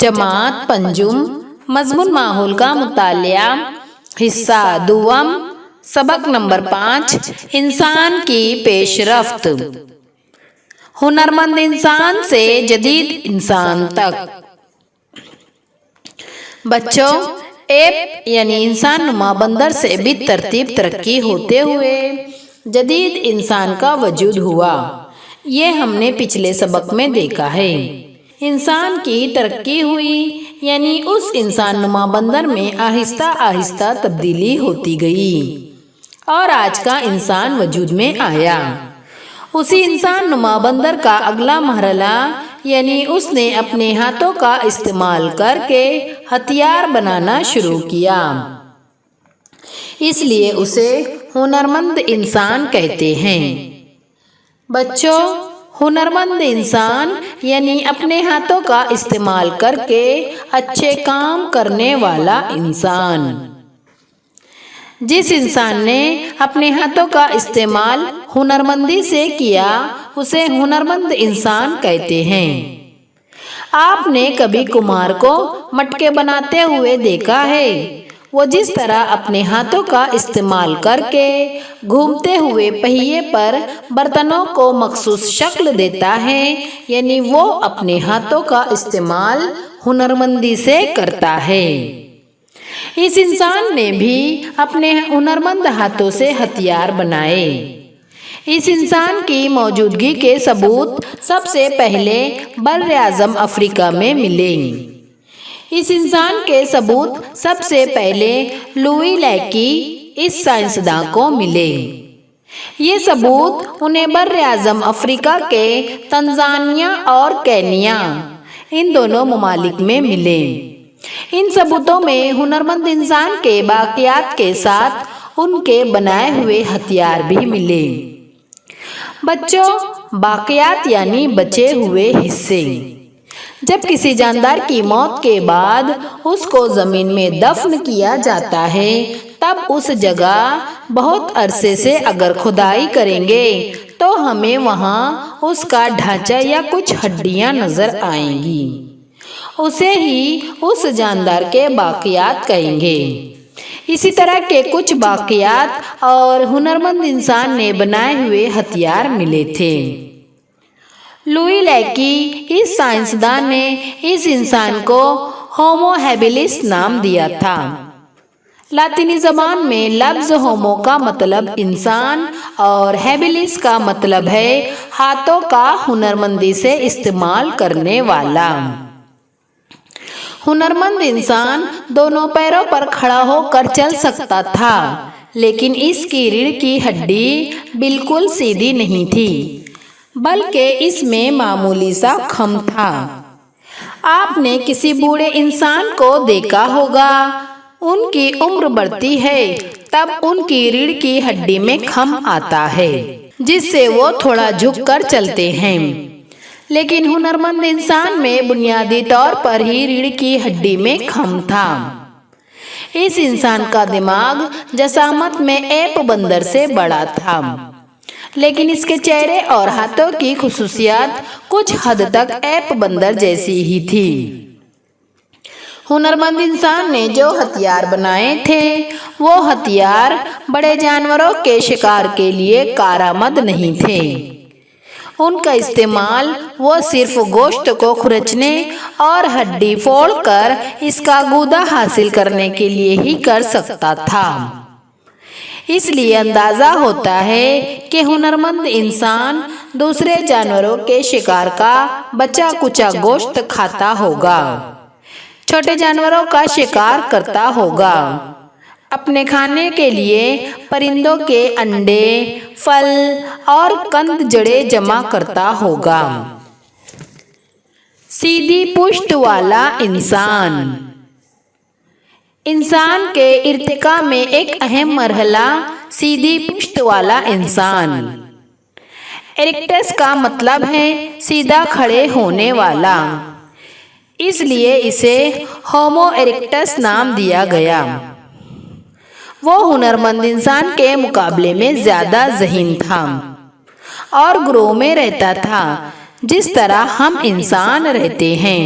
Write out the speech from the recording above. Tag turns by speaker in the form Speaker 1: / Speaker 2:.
Speaker 1: جماعت پنجم مضمون ماحول کا مطالعہ حصہ دوم سبق نمبر 5 انسان کی پیش رفت ہنرمند انسان سے جدید انسان تک۔ بچوں، ایپ یعنی انسان نما بندر سے بھی ترتیب ترقی ہوتے ہوئے جدید انسان کا وجود ہوا، یہ ہم نے پچھلے سبق میں دیکھا ہے۔ انسان کی ترقی ہوئی یعنی اس انسان نما بندر میں آہستہ آہستہ تبدیلی ہوتی گئی اور آج کا انسان وجود میں آیا۔ اسی انسان نما بندر کا اگلا مرحلہ یعنی اس نے اپنے ہاتھوں کا استعمال کر کے ہتھیار بنانا شروع کیا، اس لیے اسے ہنرمند انسان کہتے ہیں۔ بچوں، ہنرمند انسان یعنی اپنے ہاتھوں کا استعمال کر کے اچھے کام کرنے والا انسان۔ جس انسان نے اپنے ہاتھوں کا استعمال ہنرمندی سے کیا اسے ہنرمند انسان کہتے ہیں۔ آپ نے کبھی کمہار کو مٹکے بناتے ہوئے دیکھا ہے؟ وہ جس طرح اپنے ہاتھوں کا استعمال کر کے گھومتے ہوئے پہیے پر برتنوں کو مخصوص شکل دیتا ہے، یعنی وہ اپنے ہاتھوں کا استعمال ہنرمندی سے کرتا ہے۔ اس انسان نے بھی اپنے ہنرمند ہاتھوں سے ہتھیار بنائے۔ اس انسان کی موجودگی کے ثبوت سب سے پہلے بر اعظم افریقہ میں ملے۔ اس انسان کے ثبوت سب سے پہلے لوئی لیکی اس سائنسداں کو ملے۔ یہ ثبوت انہیں بر اعظم افریقہ کے تنزانیہ اور کینیا ان دونوں ممالک میں ملے۔ ان ثبوتوں میں ہنرمند انسان کے باقیات کے ساتھ ان کے بنائے ہوئے ہتھیار بھی ملے۔ بچوں، باقیات یعنی بچے ہوئے حصے۔ جب کسی جاندار کی موت کے بعد اس کو زمین میں دفن کیا جاتا ہے تب اس جگہ بہت عرصے سے اگر کھدائی کریں گے تو ہمیں وہاں اس کا ڈھانچہ یا کچھ ہڈیاں نظر آئیں گی، اسے ہی اس جاندار کے باقیات کہیں گے۔ اسی طرح کے کچھ باقیات اور ہنرمند انسان نے بنائے ہوئے ہتھیار ملے تھے۔ لوئی لیکی اس سائنسداں نے اس انسان کو ہومو ہیبلس نام دیا تھا۔ لاطینی زبان میں لفظ ہومو کا مطلب انسان اور ہیبلس کا مطلب ہے ہاتھوں کا ہنرمندی سے استعمال کرنے والا۔ ہنرمند انسان دونوں پیروں پر کھڑا ہو کر چل سکتا تھا، لیکن اس کی ریڑھ کی ہڈی بالکل سیدھی نہیں تھی بلکہ اس میں معمولی سا کھم تھا۔ آپ نے کسی بوڑھے انسان کو دیکھا ہوگا، ان کی عمر بڑھتی ہے تب ان کی ریڑھ کی ہڈی میں کھم آتا ہے جس سے وہ تھوڑا جھک کر چلتے ہیں، لیکن ہنرمند انسان میں بنیادی طور پر ہی ریڑھ کی ہڈی میں کھم تھا۔ اس انسان کا دماغ جسامت میں ایپ بندر سے بڑا تھا، لیکن اس کے چہرے اور ہاتھوں کی خصوصیات کچھ حد تک ایپ بندر جیسی ہی تھی۔ ہنرمند انسان نے جو ہتھیار بنائے تھے وہ ہتھیار بڑے جانوروں کے شکار کے لیے کارآمد نہیں تھے۔ ان کا استعمال وہ صرف گوشت کو کھرچنے اور ہڈی پھوڑ کر اس کا گودا حاصل کرنے کے لیے ہی کر سکتا تھا۔ اس لیے اندازہ ہوتا ہے کہ ہنرمند انسان دوسرے جانوروں کے شکار کا بچا کچا گوشت کھاتا ہوگا، چھوٹے جانوروں کا شکار کرتا ہوگا، اپنے کھانے کے لیے پرندوں کے انڈے، پھل اور کند جڑیں جمع کرتا ہوگا۔ سیدھی پشت والا انسان۔ انسان کے ارتقاء میں ایک اہم مرحلہ سیدھی پشت والا انسان۔ ایریکٹس کا مطلب ہے سیدھا کھڑے ہونے والا، اس لیے اسے ہومو ایریکٹس نام دیا گیا۔ وہ ہنرمند انسان کے مقابلے میں زیادہ ذہین تھا اور گروہ میں رہتا تھا جس طرح ہم انسان رہتے ہیں۔